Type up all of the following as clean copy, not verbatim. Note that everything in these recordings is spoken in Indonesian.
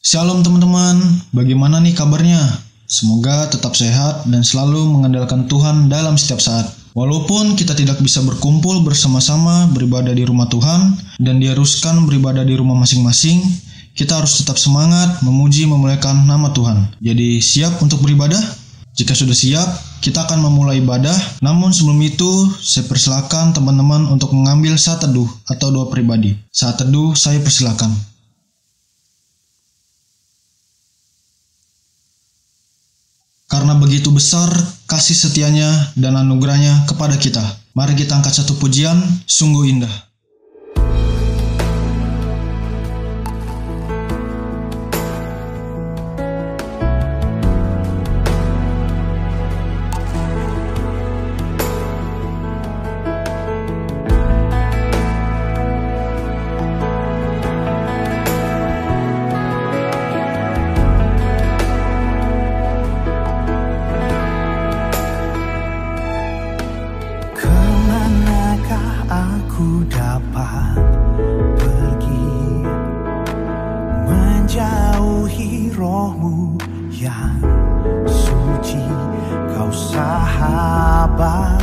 Shalom teman-teman, bagaimana nih kabarnya? Semoga tetap sehat dan selalu mengandalkan Tuhan dalam setiap saat. Walaupun kita tidak bisa berkumpul bersama-sama beribadah di rumah Tuhan dan diharuskan beribadah di rumah masing-masing, kita harus tetap semangat memuji memuliakan nama Tuhan. Jadi siap untuk beribadah? Jika sudah siap, kita akan memulai ibadah. Namun sebelum itu, saya persilakan teman-teman untuk mengambil saat teduh atau doa pribadi. Saat teduh saya persilakan. Karena begitu besar kasih setianya dan anugerahnya kepada kita. Mari kita angkat satu pujian, sungguh indah. Aku dapat pergi menjauhi rohmu yang suci, kau sahabat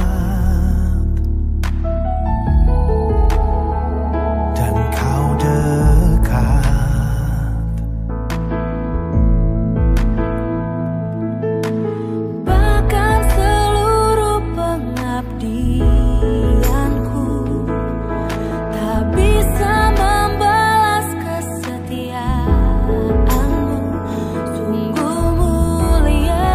dan kau dekat. Bahkan seluruh pengabdian bisa membalas kesetiaanmu, sungguh mulia.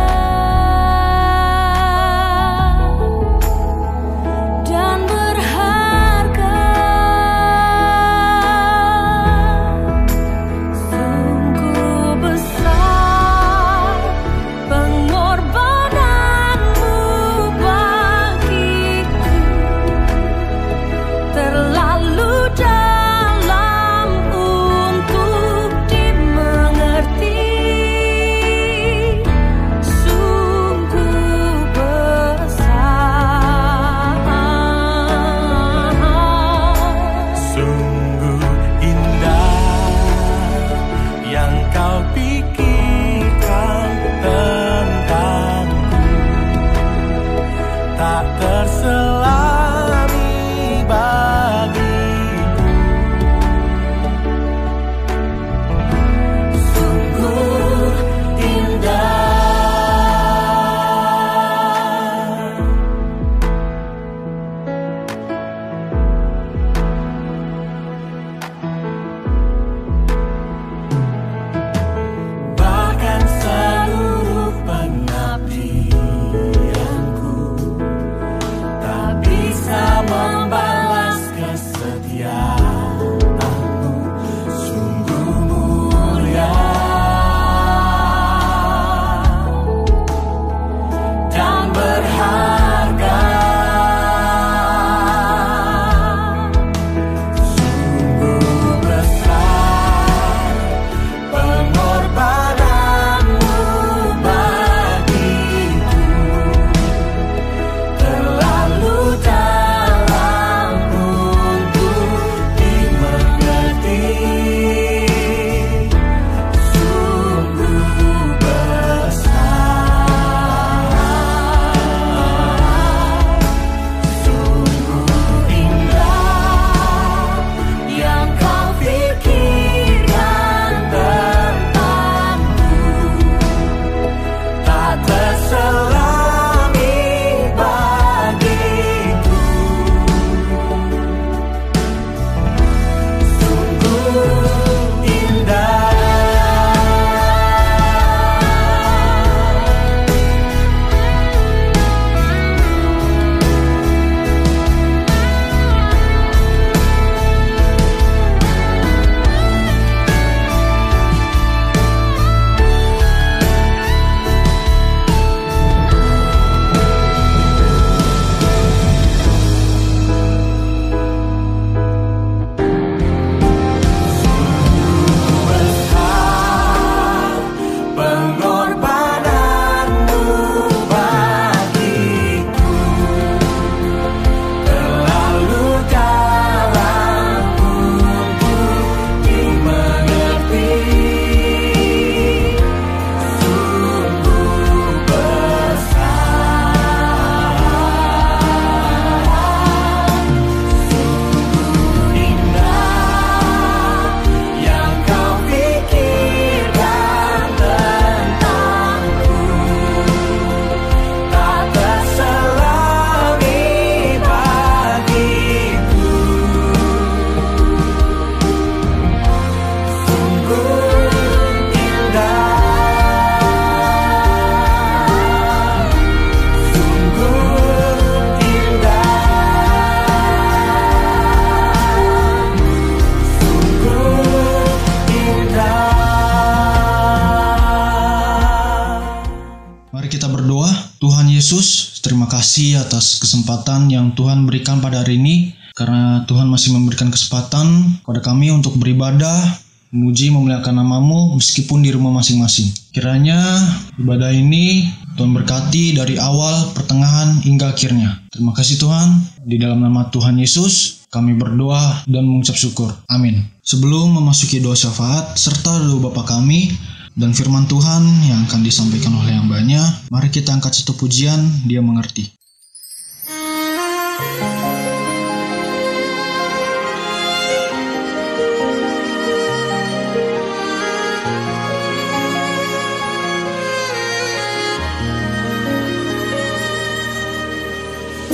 Yesus, terima kasih atas kesempatan yang Tuhan berikan pada hari ini, karena Tuhan masih memberikan kesempatan kepada kami untuk beribadah, memuji, memuliakan nama-Mu meskipun di rumah masing-masing. Kiranya ibadah ini Tuhan berkati dari awal, pertengahan, hingga akhirnya. Terima kasih Tuhan. Di dalam nama Tuhan Yesus, kami berdoa dan mengucap syukur. Amin. Sebelum memasuki doa syafaat serta doa Bapa kami dan firman Tuhan yang akan disampaikan oleh yang banyak, mari kita angkat satu pujian, Dia mengerti.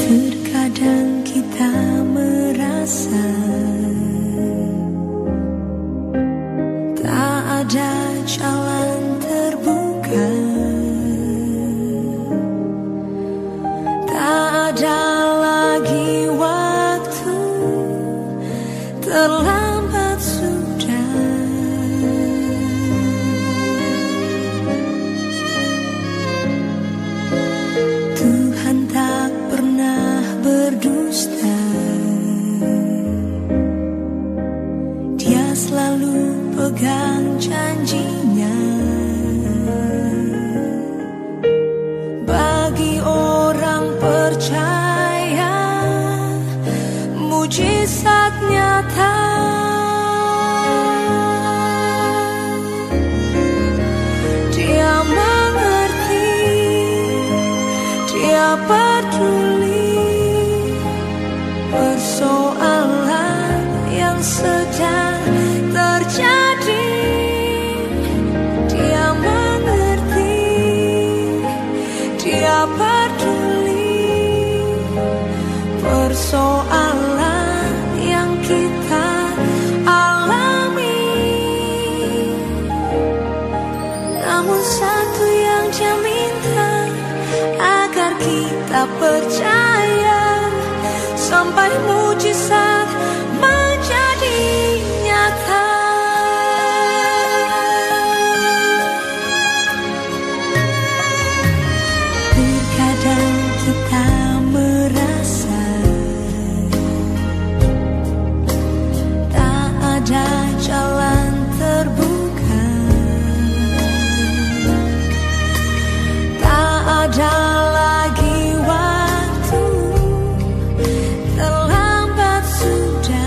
Terkadang kita merasa tak ada jalan terbuka, tak ada lagi waktu, terlambat sudah. Tuhan tak pernah berdusta, Dia selalu pegang janjinya. Bagi orang percaya, mujizat nyata. Dia mengerti, Dia peduli persoalan yang sedang terjadi. Dia mengerti, Dia peduli persoalan yang kita alami. Namun satu yang Dia minta, agar kita percaya sampai mujizat menjadi nyata. Terkadang kita merasa tak ada jalan terbuka, tak ada lagi waktu, terlambat sudah.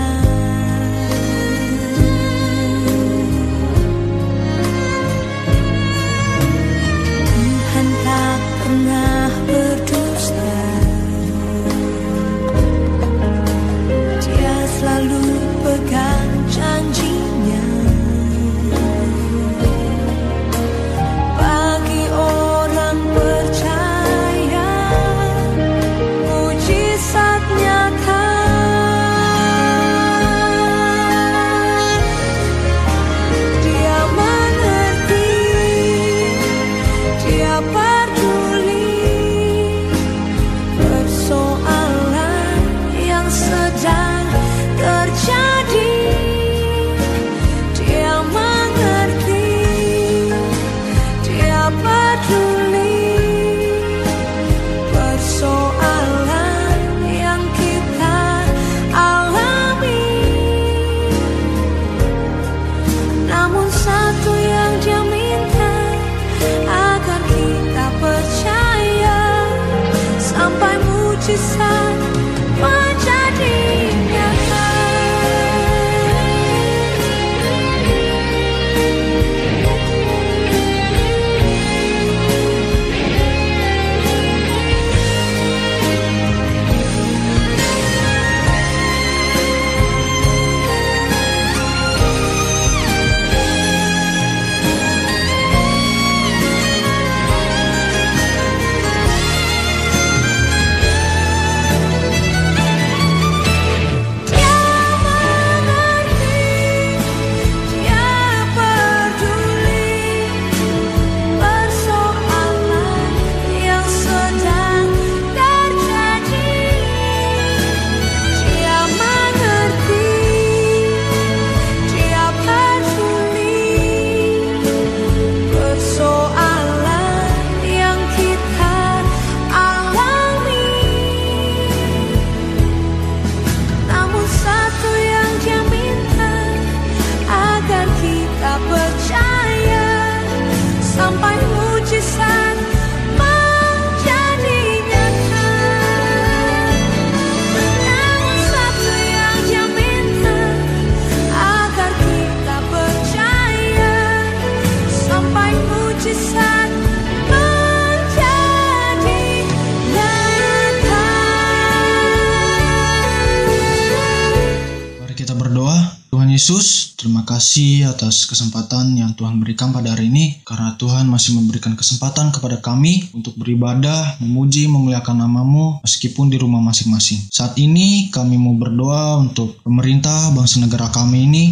Yesus, terima kasih atas kesempatan yang Tuhan berikan pada hari ini, karena Tuhan masih memberikan kesempatan kepada kami untuk beribadah, memuji, memuliakan nama-Mu meskipun di rumah masing-masing. Saat ini kami mau berdoa untuk pemerintah bangsa negara kami ini,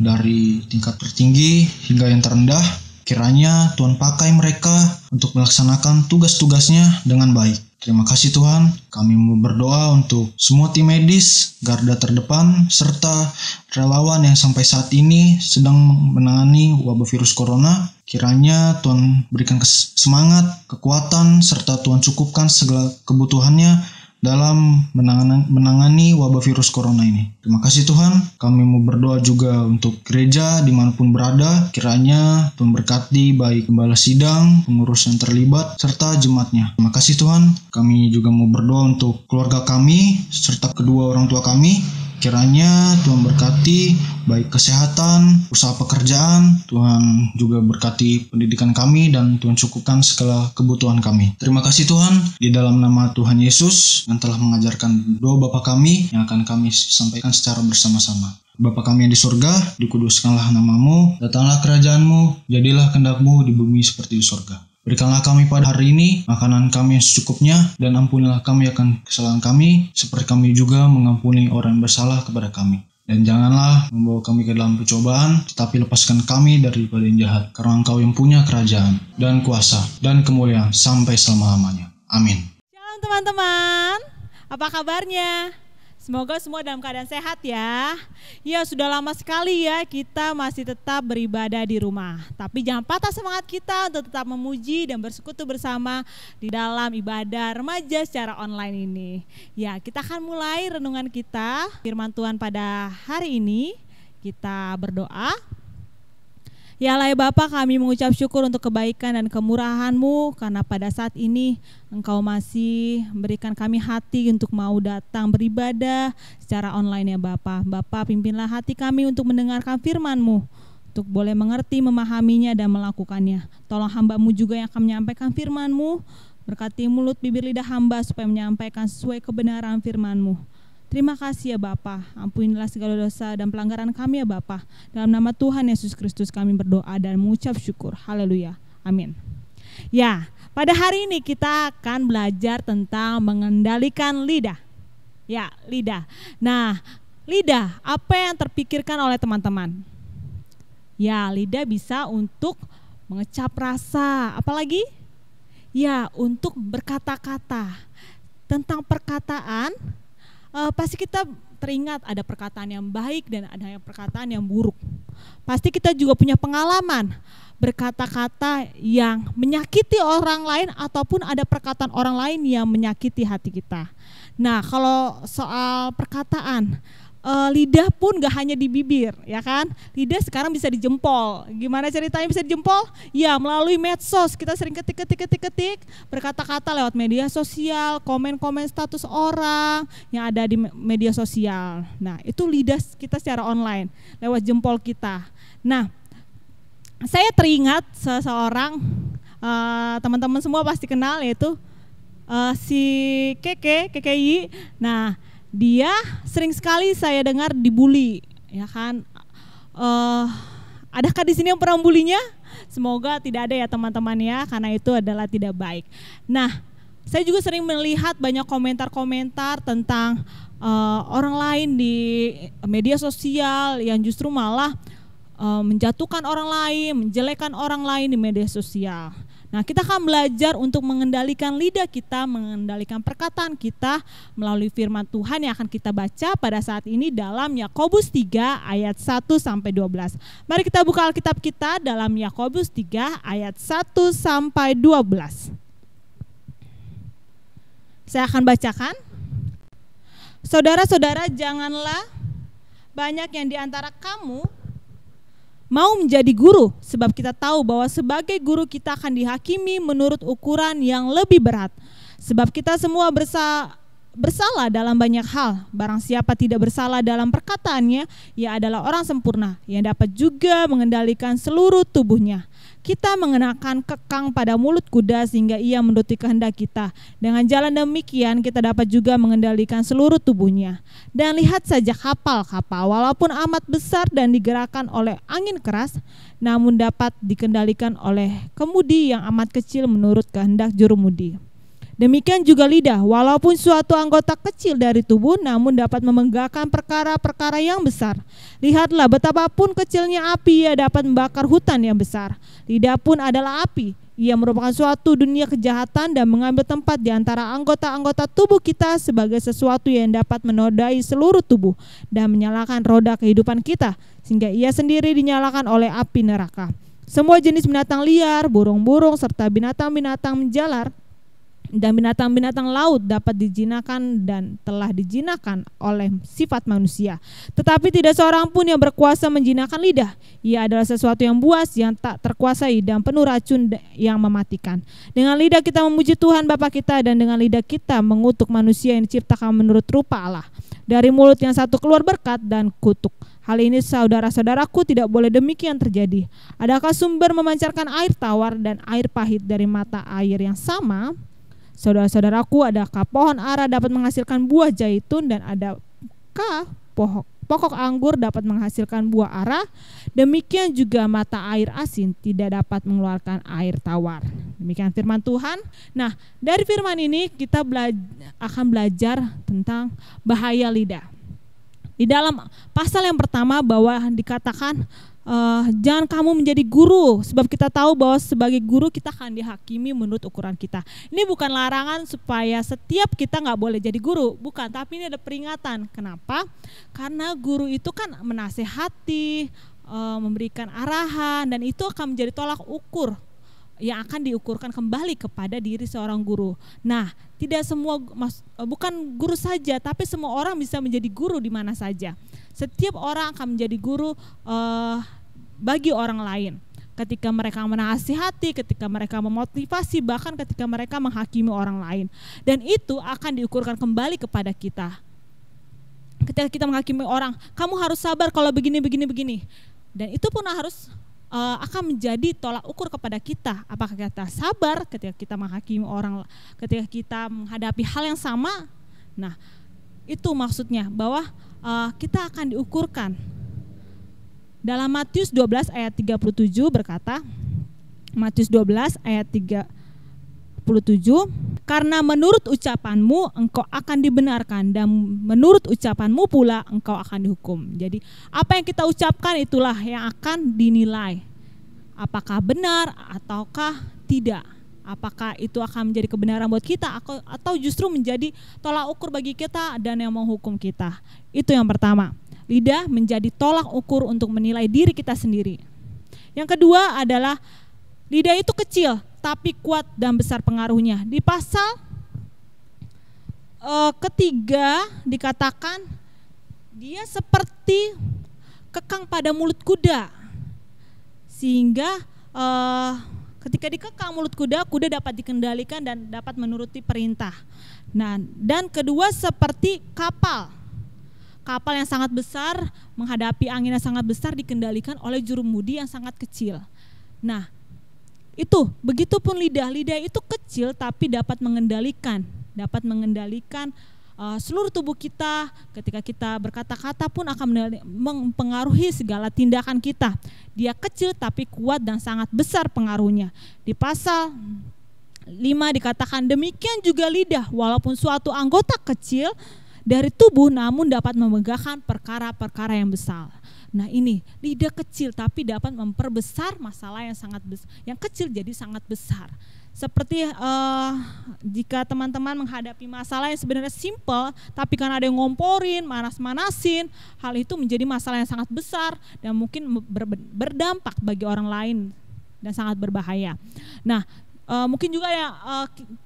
dari tingkat tertinggi hingga yang terendah. Kiranya Tuhan pakai mereka untuk melaksanakan tugas-tugasnya dengan baik. Terima kasih Tuhan, kami mau berdoa untuk semua tim medis, garda terdepan, serta relawan yang sampai saat ini sedang menangani wabah virus corona. Kiranya Tuhan berikan semangat, kekuatan, serta Tuhan cukupkan segala kebutuhannya dalam menangani wabah virus corona ini. Terima kasih Tuhan, kami mau berdoa juga untuk gereja dimanapun berada. Kiranya Tuhan berkati baik gembala sidang, pengurus yang terlibat, serta jemaatnya. Terima kasih Tuhan, kami juga mau berdoa untuk keluarga kami, serta kedua orang tua kami. Kiranya Tuhan berkati baik kesehatan, usaha pekerjaan, Tuhan juga berkati pendidikan kami, dan Tuhan cukupkan segala kebutuhan kami. Terima kasih Tuhan, di dalam nama Tuhan Yesus yang telah mengajarkan doa Bapa kami yang akan kami sampaikan secara bersama-sama. Bapa kami yang di surga, dikuduskanlah nama-Mu, datanglah kerajaan-Mu, jadilah kehendak-Mu di bumi seperti di surga. Berikanlah kami pada hari ini makanan kami yang secukupnya, dan ampunilah kami akan kesalahan kami, seperti kami juga mengampuni orang yang bersalah kepada kami. Dan janganlah membawa kami ke dalam pencobaan, tetapi lepaskan kami daripada yang jahat, karena Engkau yang punya kerajaan, dan kuasa, dan kemuliaan sampai selama-lamanya. Amin. Shalom teman-teman, apa kabarnya? Semoga semua dalam keadaan sehat ya. Ya sudah lama sekali ya kita masih tetap beribadah di rumah. Tapi jangan patah semangat kita untuk tetap memuji dan bersekutu bersama di dalam ibadah remaja secara online ini. Ya, kita akan mulai renungan kita, firman Tuhan pada hari ini. Kita berdoa. Ya Allah ya Bapa, kami mengucap syukur untuk kebaikan dan kemurahan-Mu, karena pada saat ini Engkau masih memberikan kami hati untuk mau datang beribadah secara online ya Bapa. Bapa, pimpinlah hati kami untuk mendengarkan firman-Mu, untuk boleh mengerti, memahaminya, dan melakukannya. Tolong hamba-Mu juga yang akan menyampaikan firman-Mu, berkati mulut bibir lidah hamba supaya menyampaikan sesuai kebenaran firman-Mu. Terima kasih ya Bapa, ampunilah segala dosa dan pelanggaran kami ya Bapa. Dalam nama Tuhan Yesus Kristus kami berdoa dan mengucap syukur. Haleluya. Amin. Ya, pada hari ini kita akan belajar tentang mengendalikan lidah. Ya, lidah. Nah, lidah, apa yang terpikirkan oleh teman-teman? Ya, lidah bisa untuk mengecap rasa, apalagi? Ya, untuk berkata-kata. Tentang perkataan, pasti kita teringat ada perkataan yang baik dan ada perkataan yang buruk. Pasti kita juga punya pengalaman berkata-kata yang menyakiti orang lain, ataupun ada perkataan orang lain yang menyakiti hati kita. Nah, kalau soal perkataan, lidah pun gak hanya di bibir, ya kan? Lidah sekarang bisa di jempol. Gimana ceritanya bisa di jempol? Ya, melalui medsos. Kita sering ketik berkata-kata lewat media sosial, komen-komen status orang yang ada di media sosial. Nah, itu lidah kita secara online, lewat jempol kita. Nah, saya teringat seseorang, teman-teman semua pasti kenal, yaitu si KKI. Nah, dia sering sekali saya dengar dibully, ya kan? Adakah di sini yang pernah bulinya? Semoga tidak ada ya teman-teman ya, karena itu adalah tidak baik. Nah, saya juga sering melihat banyak komentar-komentar tentang orang lain di media sosial yang justru malah menjatuhkan orang lain, menjelekkan orang lain di media sosial. Nah, kita akan belajar untuk mengendalikan lidah kita, mengendalikan perkataan kita melalui firman Tuhan yang akan kita baca pada saat ini dalam Yakobus 3 ayat 1-12. Mari kita buka Alkitab kita dalam Yakobus 3 ayat 1-12. Saya akan bacakan. Saudara-saudara, janganlah banyak yang di antara kamu mau menjadi guru, sebab kita tahu bahwa sebagai guru kita akan dihakimi menurut ukuran yang lebih berat. Sebab kita semua bersalah dalam banyak hal. Barang siapa tidak bersalah dalam perkataannya, ia adalah orang sempurna, yang dapat juga mengendalikan seluruh tubuhnya. Kita mengenakan kekang pada mulut kuda sehingga ia menuruti kehendak kita. Dengan jalan demikian kita dapat juga mengendalikan seluruh tubuhnya. Dan lihat saja kapal-kapal walaupun amat besar dan digerakkan oleh angin keras, namun dapat dikendalikan oleh kemudi yang amat kecil menurut kehendak jurumudi. Demikian juga lidah, walaupun suatu anggota kecil dari tubuh, namun dapat memegahkan perkara-perkara yang besar. Lihatlah betapapun kecilnya api, ia dapat membakar hutan yang besar. Lidah pun adalah api, ia merupakan suatu dunia kejahatan dan mengambil tempat di antara anggota-anggota tubuh kita sebagai sesuatu yang dapat menodai seluruh tubuh dan menyalakan roda kehidupan kita, sehingga ia sendiri dinyalakan oleh api neraka. Semua jenis binatang liar, burung-burung, serta binatang-binatang menjalar, dan binatang-binatang laut dapat dijinakan dan telah dijinakan oleh sifat manusia. Tetapi tidak seorang pun yang berkuasa menjinakan lidah. Ia adalah sesuatu yang buas, yang tak terkuasai dan penuh racun yang mematikan. Dengan lidah kita memuji Tuhan Bapa kita, dan dengan lidah kita mengutuk manusia yang diciptakan menurut rupa Allah. Dari mulut yang satu keluar berkat dan kutuk. Hal ini saudara-saudaraku tidak boleh demikian terjadi. Adakah sumber memancarkan air tawar dan air pahit dari mata air yang sama? Saudara-saudaraku, adakah pohon ara dapat menghasilkan buah zaitun, dan adakah pokok anggur dapat menghasilkan buah ara? Demikian juga mata air asin tidak dapat mengeluarkan air tawar. Demikian firman Tuhan. Nah, dari firman ini kita akan belajar tentang bahaya lidah. Di dalam pasal yang pertama bahwa dikatakan jangan kamu menjadi guru, sebab kita tahu bahwa sebagai guru kita akan dihakimi menurut ukuran kita. Ini bukan larangan supaya setiap kita nggak boleh jadi guru, bukan, tapi ini ada peringatan. Kenapa? Karena guru itu kan menasehati, memberikan arahan, dan itu akan menjadi tolak ukur yang akan diukurkan kembali kepada diri seorang guru. Nah, tidak semua, bukan guru saja, tapi semua orang bisa menjadi guru di mana saja. Setiap orang akan menjadi guru bagi orang lain. Ketika mereka menasihati, ketika mereka memotivasi, bahkan ketika mereka menghakimi orang lain. Dan itu akan diukurkan kembali kepada kita. Ketika kita menghakimi orang, kamu harus sabar kalau begini. Dan itu pun harus akan menjadi tolak ukur kepada kita. Apakah kita sabar ketika kita menghakimi orang, ketika kita menghadapi hal yang sama? Nah, itu maksudnya bahwa kita akan diukurkan. Dalam Matius 12 ayat 37 berkata, Matius 12 ayat 37, karena menurut ucapanmu engkau akan dibenarkan, dan menurut ucapanmu pula engkau akan dihukum. Jadi apa yang kita ucapkan itulah yang akan dinilai. Apakah benar ataukah tidak. Apakah itu akan menjadi kebenaran buat kita atau justru menjadi tolak ukur bagi kita dan yang menghukum kita. Itu yang pertama. Lidah menjadi tolak ukur untuk menilai diri kita sendiri. Yang kedua adalah lidah itu kecil tapi kuat dan besar pengaruhnya. Di pasal ketiga dikatakan dia seperti kekang pada mulut kuda. Sehingga ketika dikekang mulut kuda, kuda dapat dikendalikan dan dapat menuruti perintah. Nah, dan kedua seperti kapal yang sangat besar, menghadapi angin yang sangat besar, dikendalikan oleh jurumudi yang sangat kecil. Nah, itu begitupun lidah itu kecil tapi dapat mengendalikan seluruh tubuh kita. Ketika kita berkata-kata pun akan mempengaruhi segala tindakan kita. Dia kecil tapi kuat dan sangat besar pengaruhnya. Di pasal 5 dikatakan demikian juga lidah, walaupun suatu anggota kecil dari tubuh, namun dapat memegahkan perkara-perkara yang besar. Nah, ini lidah kecil tapi dapat memperbesar masalah yang sangat besar, yang kecil jadi sangat besar. Seperti jika teman-teman menghadapi masalah yang sebenarnya simpel, tapi karena ada yang ngomporin, manas-manasin, hal itu menjadi masalah yang sangat besar dan mungkin berdampak bagi orang lain dan sangat berbahaya. Nah, mungkin juga ya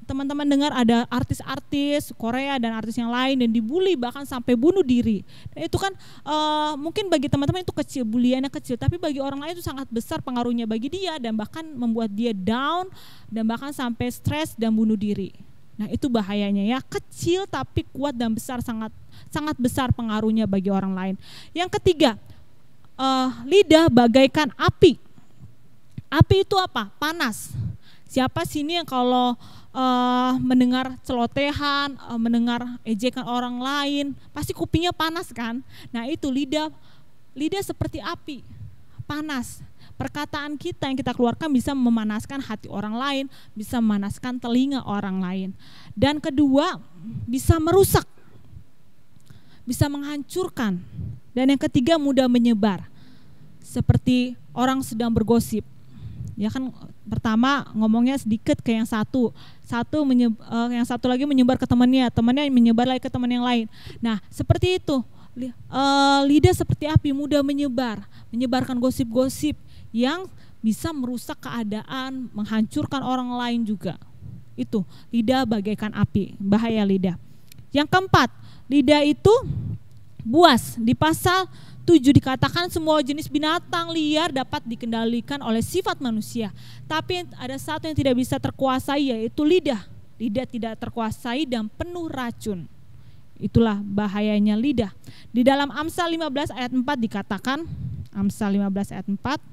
teman-teman dengar ada artis-artis Korea dan artis yang lain dan dibully bahkan sampai bunuh diri. Dan itu kan mungkin bagi teman-teman itu kecil, buliannya kecil, tapi bagi orang lain itu sangat besar pengaruhnya bagi dia dan bahkan membuat dia down dan bahkan sampai stres dan bunuh diri. Nah, itu bahayanya ya, kecil tapi kuat dan besar, sangat besar pengaruhnya bagi orang lain. Yang ketiga, lidah bagaikan api. Api itu apa? Panas. Siapa sini yang kalau mendengar celotehan, mendengar ejekan orang lain, pasti kupingnya panas kan? Nah itu lidah seperti api, panas. Perkataan kita yang kita keluarkan bisa memanaskan hati orang lain, bisa memanaskan telinga orang lain. Dan kedua, bisa merusak, bisa menghancurkan. Dan yang ketiga, mudah menyebar. Seperti orang sedang bergosip. Ya kan, pertama ngomongnya sedikit ke yang satu yang satu lagi menyebar ke temannya menyebar lagi ke teman yang lain. Nah seperti itu, lidah seperti api, mudah menyebarkan gosip-gosip yang bisa merusak keadaan, menghancurkan orang lain juga. Itu lidah bagaikan api, bahaya lidah. Yang keempat, lidah itu buas. Di pasal 7 dikatakan semua jenis binatang liar dapat dikendalikan oleh sifat manusia. Tapi ada satu yang tidak bisa terkuasai, yaitu lidah. Lidah tidak terkuasai dan penuh racun. Itulah bahayanya lidah. Di dalam Amsal 15 ayat 4 dikatakan, Amsal 15 ayat 4,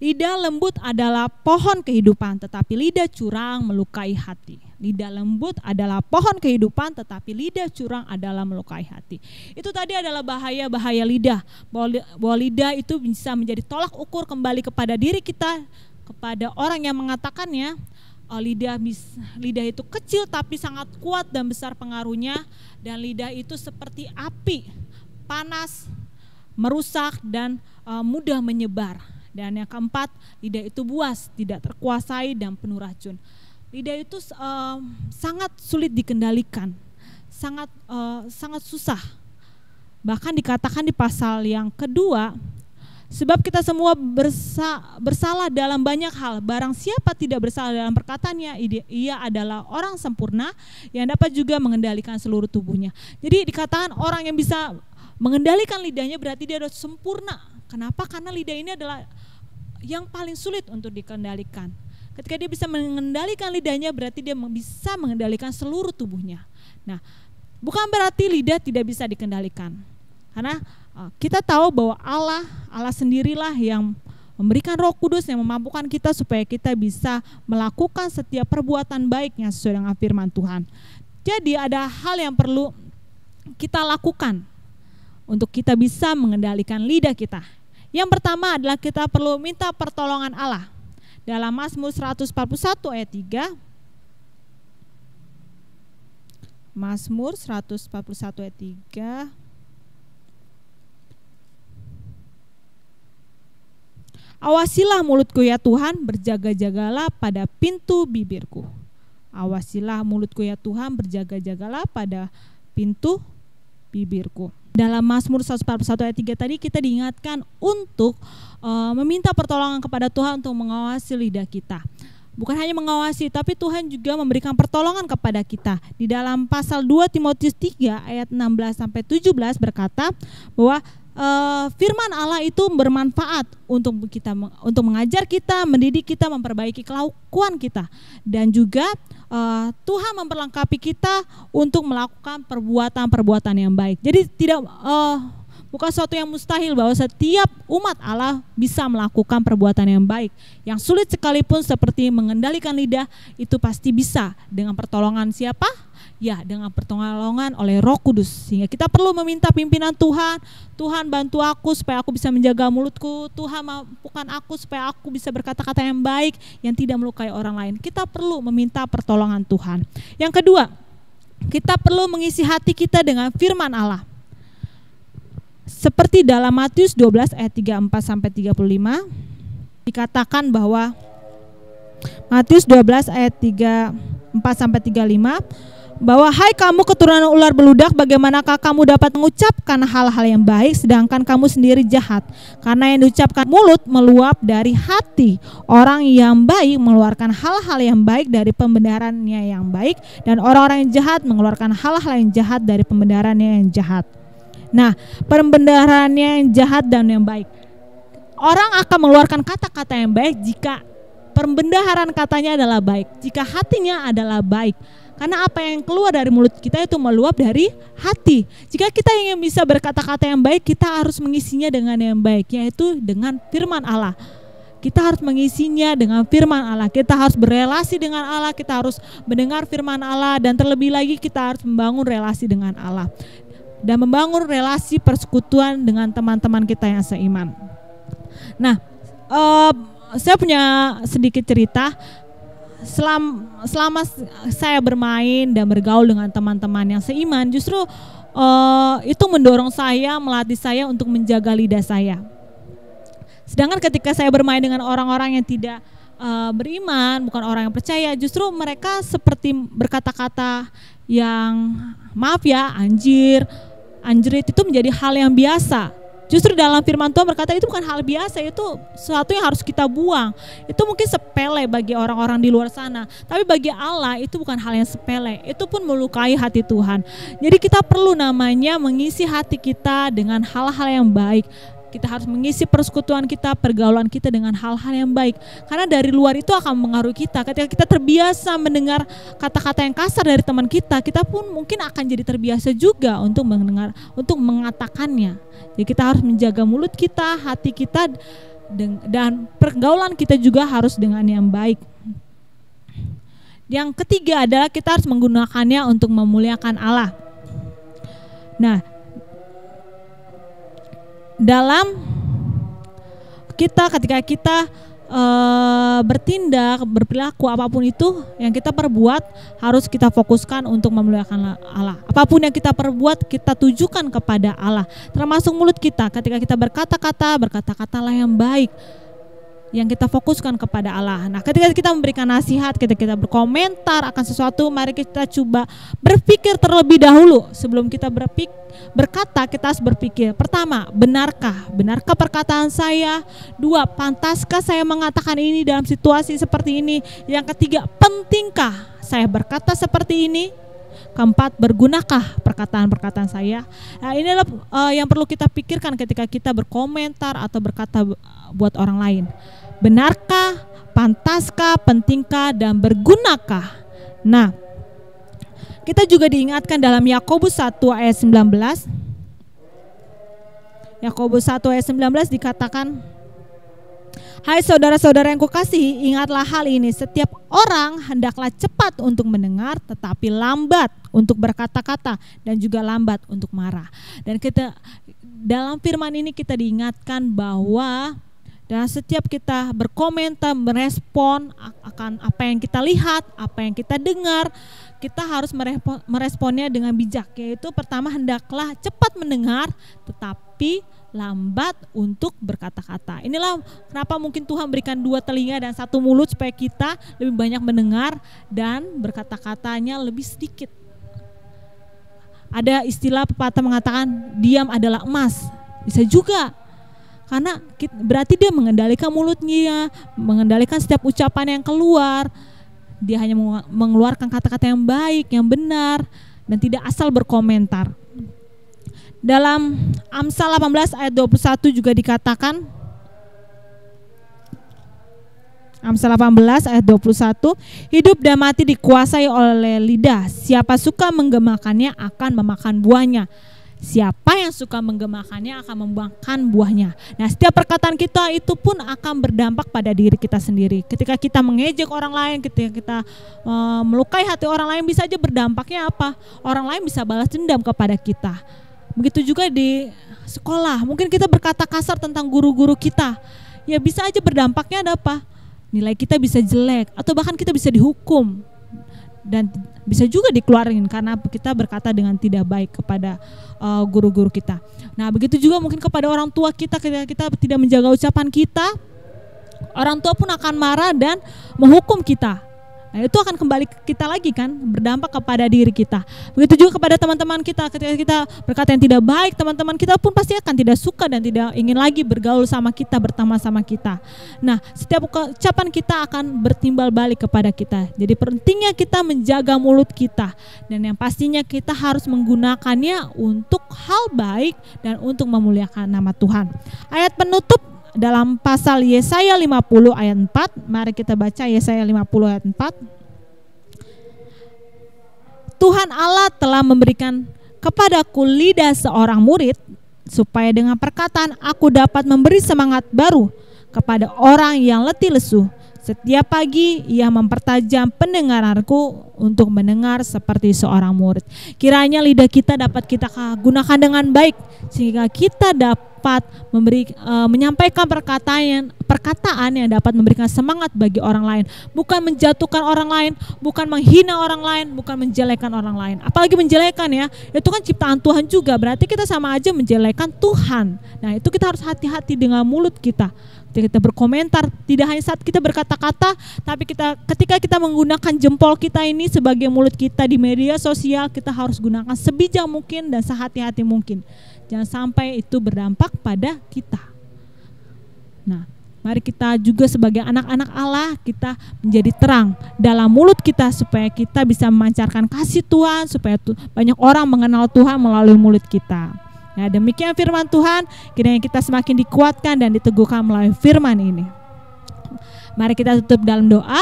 lidah lembut adalah pohon kehidupan, tetapi lidah curang melukai hati. Lidah lembut adalah pohon kehidupan, tetapi lidah curang adalah melukai hati. Itu tadi adalah bahaya-bahaya lidah. Bahwa lidah itu bisa menjadi tolak ukur kembali kepada diri kita, kepada orang yang mengatakannya. Lidah itu kecil tapi sangat kuat dan besar pengaruhnya. Dan lidah itu seperti api, panas, merusak dan mudah menyebar. Dan yang keempat, lidah itu buas, tidak terkuasai dan penuh racun. Lidah itu sangat sulit dikendalikan, sangat susah. Bahkan dikatakan di pasal yang kedua, sebab kita semua bersalah dalam banyak hal. Barang siapa tidak bersalah dalam perkataannya, ia adalah orang sempurna yang dapat juga mengendalikan seluruh tubuhnya. Jadi dikatakan orang yang bisa mengendalikan lidahnya berarti dia sudah sempurna. Kenapa? Karena lidah ini adalah yang paling sulit untuk dikendalikan. Ketika dia bisa mengendalikan lidahnya berarti dia bisa mengendalikan seluruh tubuhnya. Nah, bukan berarti lidah tidak bisa dikendalikan. Karena kita tahu bahwa Allah sendirilah yang memberikan Roh Kudus yang memampukan kita supaya kita bisa melakukan setiap perbuatan baik yang sesuai dengan firman Tuhan. Jadi ada hal yang perlu kita lakukan untuk kita bisa mengendalikan lidah kita. Yang pertama adalah kita perlu minta pertolongan Allah. Dalam Mazmur 141 ayat 3. Mazmur 141 ayat 3. Awasilah mulutku ya Tuhan, berjaga-jagalah pada pintu bibirku. Awasilah mulutku ya Tuhan, berjaga-jagalah pada pintu bibirku. Dalam Mazmur 141 ayat 3 tadi kita diingatkan untuk meminta pertolongan kepada Tuhan untuk mengawasi lidah kita. Bukan hanya mengawasi, tapi Tuhan juga memberikan pertolongan kepada kita. Di dalam pasal 2 Timotius 3 ayat 16-17 berkata bahwa firman Allah itu bermanfaat untuk mengajar kita, mendidik kita, memperbaiki kelakuan kita, dan juga Tuhan memperlengkapi kita untuk melakukan perbuatan-perbuatan yang baik. Jadi bukan suatu yang mustahil bahwa setiap umat Allah bisa melakukan perbuatan yang baik. Yang sulit sekalipun seperti mengendalikan lidah itu pasti bisa dengan pertolongan siapa? Ya, dengan pertolongan oleh Roh Kudus. Sehingga kita perlu meminta pimpinan Tuhan. Tuhan bantu aku supaya aku bisa menjaga mulutku. Tuhan mampukan aku supaya aku bisa berkata-kata yang baik yang tidak melukai orang lain. Kita perlu meminta pertolongan Tuhan. Yang kedua, kita perlu mengisi hati kita dengan firman Allah. Seperti dalam Matius 12 ayat 34-35 dikatakan bahwa Matius 12 ayat 34-35 bahwa hai kamu keturunan ular beludak, bagaimanakah kamu dapat mengucapkan hal-hal yang baik sedangkan kamu sendiri jahat? Karena yang diucapkan mulut meluap dari hati. Orang yang baik mengeluarkan hal-hal yang baik dari pembenarannya yang baik, dan orang-orang yang jahat mengeluarkan hal-hal yang jahat dari pembenarannya yang jahat. Nah, pembenarannya yang jahat dan yang baik. Orang akan mengeluarkan kata-kata yang baik jika pembenaran katanya adalah baik, jika hatinya adalah baik. Karena apa yang keluar dari mulut kita itu meluap dari hati. Jika kita ingin bisa berkata-kata yang baik, kita harus mengisinya dengan yang baik, yaitu dengan firman Allah. Kita harus mengisinya dengan firman Allah. Kita harus berelasi dengan Allah, kita harus mendengar firman Allah, dan terlebih lagi kita harus membangun relasi dengan Allah. Dan membangun relasi persekutuan dengan teman-teman kita yang seiman. Nah, saya punya sedikit cerita. Selama saya bermain dan bergaul dengan teman-teman yang seiman, justru itu mendorong saya, melatih saya untuk menjaga lidah saya. Sedangkan ketika saya bermain dengan orang-orang yang tidak beriman, bukan orang yang percaya, justru mereka seperti berkata-kata yang maaf ya, anjrit itu menjadi hal yang biasa. Justru dalam firman Tuhan berkata itu bukan hal biasa, itu sesuatu yang harus kita buang. Itu mungkin sepele bagi orang-orang di luar sana, tapi bagi Allah itu bukan hal yang sepele, itu pun melukai hati Tuhan. Jadi kita perlu namanya mengisi hati kita dengan hal-hal yang baik. Kita harus mengisi persekutuan kita, pergaulan kita dengan hal-hal yang baik. Karena dari luar itu akan mengaruhi kita. Ketika kita terbiasa mendengar kata-kata yang kasar dari teman kita, kita pun mungkin akan jadi terbiasa juga untuk mendengar, untuk mengatakannya. Jadi kita harus menjaga mulut kita, hati kita, dan pergaulan kita juga harus dengan yang baik. Yang ketiga adalah kita harus menggunakannya untuk memuliakan Allah. Nah, dalam ketika kita bertindak, berperilaku, apapun itu yang kita perbuat, harus kita fokuskan untuk memuliakan Allah. Apapun yang kita perbuat, kita tujukan kepada Allah, termasuk mulut kita. Ketika kita berkata-katalah yang baik, yang kita fokuskan kepada Allah. Nah, ketika kita memberikan nasihat, ketika kita berkomentar akan sesuatu, mari kita coba berpikir terlebih dahulu sebelum kita berkata. Kita harus berpikir, pertama, benarkah perkataan saya? Dua, pantaskah saya mengatakan ini dalam situasi seperti ini? Yang ketiga, pentingkah saya berkata seperti ini? Keempat, bergunakah perkataan-perkataan saya? Nah, inilah yang perlu kita pikirkan ketika kita berkomentar atau berkata buat orang lain. Benarkah, pantaskah, pentingkah, dan bergunakah? Nah, kita juga diingatkan dalam Yakobus 1 ayat 19. Yakobus 1 ayat 19 dikatakan, hai saudara-saudara yang kukasihi, ingatlah hal ini, setiap orang hendaklah cepat untuk mendengar, tetapi lambat untuk berkata-kata, dan juga lambat untuk marah. Dan kita dalam firman ini kita diingatkan bahwa dan setiap kita berkomentar, merespon akan apa yang kita lihat, apa yang kita dengar, kita harus meresponnya dengan bijak. Yaitu pertama, hendaklah cepat mendengar, tetapi lambat untuk berkata-kata. Inilah kenapa mungkin Tuhan berikan 2 telinga dan 1 mulut, supaya kita lebih banyak mendengar dan berkata-katanya lebih sedikit. Ada istilah pepatah mengatakan diam adalah emas. Bisa juga. Karena berarti dia mengendalikan mulutnya, mengendalikan setiap ucapan yang keluar. Dia hanya mengeluarkan kata-kata yang baik, yang benar, dan tidak asal berkomentar. Dalam Amsal 18 ayat 21 juga dikatakan, Amsal 18 ayat 21, hidup dan mati dikuasai oleh lidah. Siapa suka menggemakannya akan memakan buahnya. Siapa yang suka menggemakannya akan memakan buahnya. Nah, setiap perkataan kita itu pun akan berdampak pada diri kita sendiri. Ketika kita mengejek orang lain, ketika kita melukai hati orang lain, bisa aja berdampaknya apa? Orang lain bisa balas dendam kepada kita. Begitu juga di sekolah, mungkin kita berkata kasar tentang guru-guru kita. Ya bisa aja berdampaknya ada apa? Nilai kita bisa jelek, atau bahkan kita bisa dihukum. Dan bisa juga dikeluarin karena kita berkata dengan tidak baik kepada guru-guru kita. Nah, begitu juga mungkin kepada orang tua kita, ketika kita tidak menjaga ucapan kita, orang tua pun akan marah dan menghukum kita. Nah, itu akan kembali ke kita lagi kan, berdampak kepada diri kita. Begitu juga kepada teman-teman kita, ketika kita berkata yang tidak baik, teman-teman kita pun pasti akan tidak suka dan tidak ingin lagi bergaul sama kita, berteman sama kita. Nah, setiap ucapan kita akan bertimbal balik kepada kita. Jadi pentingnya kita menjaga mulut kita, dan yang pastinya kita harus menggunakannya untuk hal baik dan untuk memuliakan nama Tuhan. Ayat penutup dalam pasal Yesaya 50 ayat 4, mari kita baca Yesaya 50 ayat 4. Tuhan Allah telah memberikan kepadaku lidah seorang murid, supaya dengan perkataan aku dapat memberi semangat baru kepada orang yang letih lesu. Setiap pagi ia mempertajam pendengaranku untuk mendengar seperti seorang murid. Kiranya lidah kita dapat kita gunakan dengan baik, sehingga kita dapat menyampaikan perkataan yang dapat memberikan semangat bagi orang lain, bukan menjatuhkan orang lain, bukan menghina orang lain, bukan menjelekan orang lain. Apalagi menjelekan, ya, itu kan ciptaan Tuhan juga, berarti kita sama aja menjelekan Tuhan. Nah, itu kita harus hati-hati dengan mulut kita. Kita berkomentar, tidak hanya saat kita berkata-kata, tapi ketika kita menggunakan jempol kita ini sebagai mulut kita di media sosial, kita harus gunakan sebijak mungkin dan sehati-hati mungkin. Jangan sampai itu berdampak pada kita. Nah, mari kita juga sebagai anak-anak Allah, kita menjadi terang dalam mulut kita, supaya kita bisa memancarkan kasih Tuhan, supaya banyak orang mengenal Tuhan melalui mulut kita. Nah, demikian firman Tuhan, kiranya kita semakin dikuatkan dan diteguhkan melalui firman ini. Mari kita tutup dalam doa.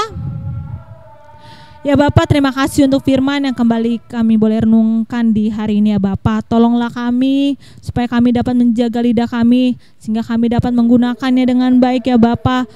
Ya Bapa, terima kasih untuk firman yang kembali kami boleh renungkan di hari ini, ya Bapa. Tolonglah kami supaya kami dapat menjaga lidah kami, sehingga kami dapat menggunakannya dengan baik, ya Bapa.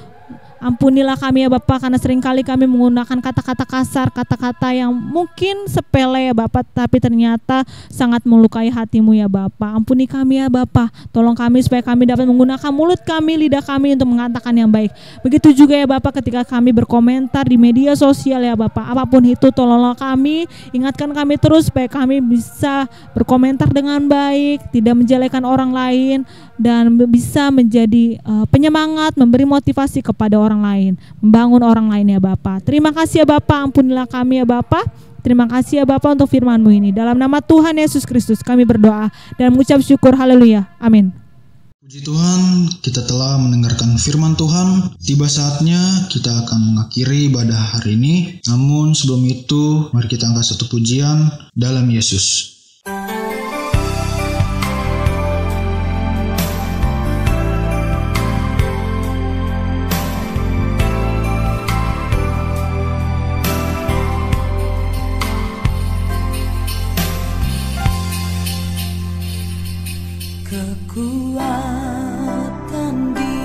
Ampunilah kami, ya Bapa, karena seringkali kami menggunakan kata-kata kasar, kata-kata yang mungkin sepele, ya Bapa, tapi ternyata sangat melukai hati-Mu, ya Bapa. Ampuni kami, ya Bapa. Tolong kami supaya kami dapat menggunakan mulut kami, lidah kami untuk mengatakan yang baik. Begitu juga, ya Bapa, ketika kami berkomentar di media sosial, ya Bapa, apapun itu, tolonglah kami, ingatkan kami terus supaya kami bisa berkomentar dengan baik, tidak menjelekan orang lain, dan bisa menjadi penyemangat, memberi motivasi kepada orang lain, membangun orang lain, ya Bapa. Terima kasih, ya Bapa, ampunilah kami, ya Bapa. Terima kasih, ya Bapa, untuk firman-Mu ini. Dalam nama Tuhan Yesus Kristus kami berdoa dan mengucap syukur. Haleluya. Amin. Puji Tuhan, kita telah mendengarkan firman Tuhan. Tiba saatnya kita akan mengakhiri ibadah hari ini. Namun sebelum itu, mari kita angkat satu pujian dalam Yesus. Kekuatan di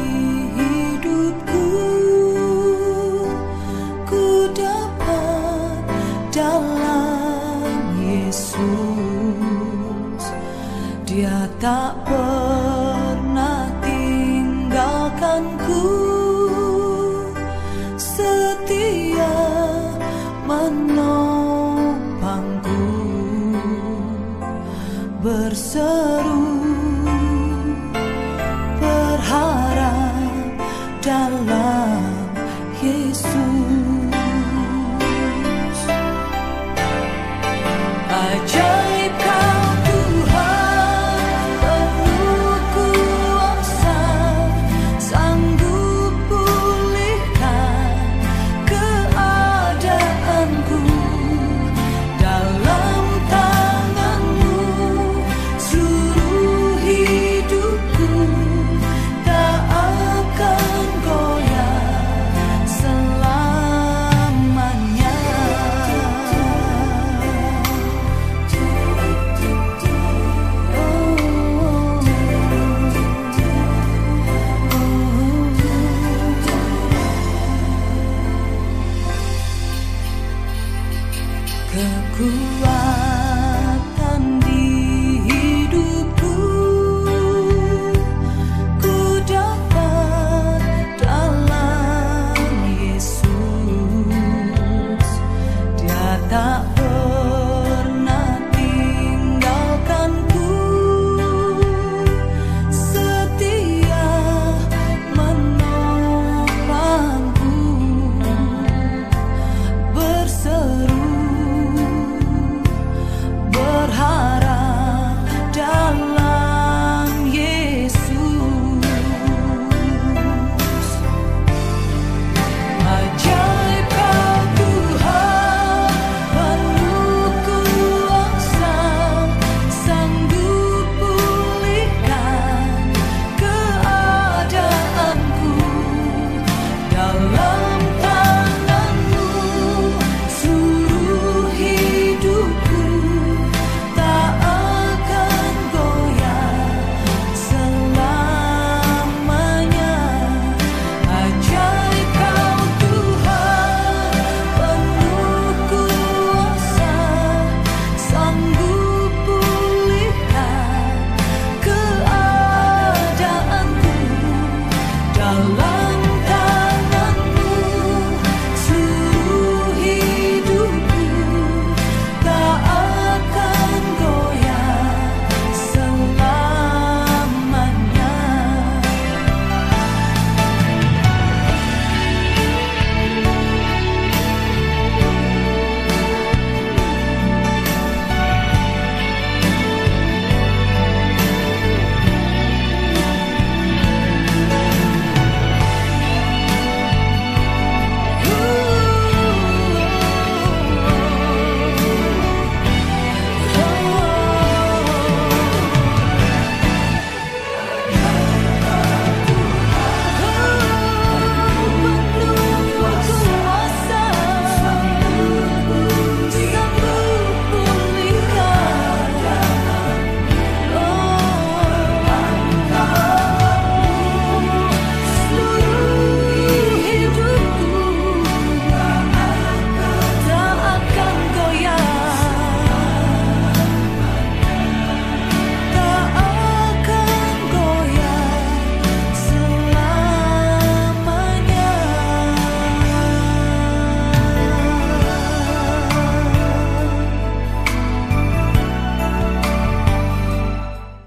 hidupku ku dapat dalam Yesus. Dia tak pernah tinggalkanku, setia menopangku, berseru dalam Yesus. Ajaib Kau Tuhan, penuh kuasa, sanggup pulihkan keadaanku. Dalam tangan-Mu seluruh hidupku tak akan goyah. dalam tangan-Mu seluruh hidupku tak akan goyah selamanya.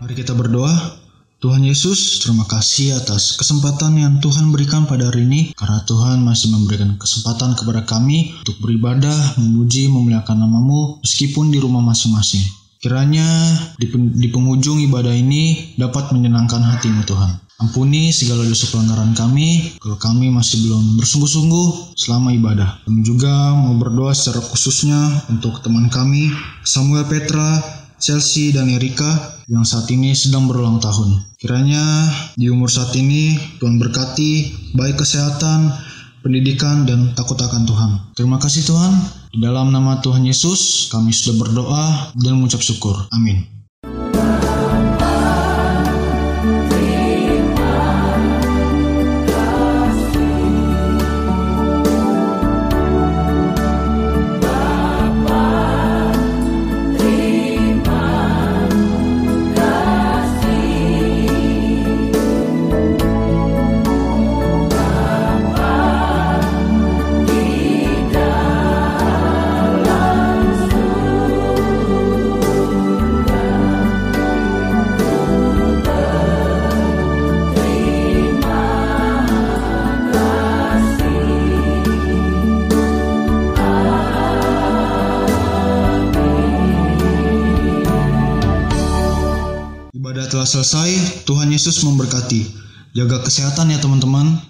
Mari kita berdoa. Tuhan Yesus, terima kasih atas kesempatan yang Tuhan berikan pada hari ini, karena Tuhan masih memberikan kesempatan kepada kami untuk beribadah, memuji, memuliakan nama-Mu meskipun di rumah masing-masing. Kiranya di penghujung ibadah ini dapat menyenangkan hati-Mu Tuhan. Ampuni segala dosa pelanggaran kami kalau kami masih belum bersungguh-sungguh selama ibadah. Kami juga mau berdoa secara khususnya untuk teman kami Samuel Petra, Chelsea dan Erika yang saat ini sedang berulang tahun. Kiranya di umur saat ini Tuhan berkati baik kesehatan, pendidikan, dan takut akan Tuhan. Terima kasih Tuhan. Di dalam nama Tuhan Yesus kami sudah berdoa dan mengucap syukur. Amin. Ibadah telah selesai. Tuhan Yesus memberkati. Jaga kesehatan ya teman-teman.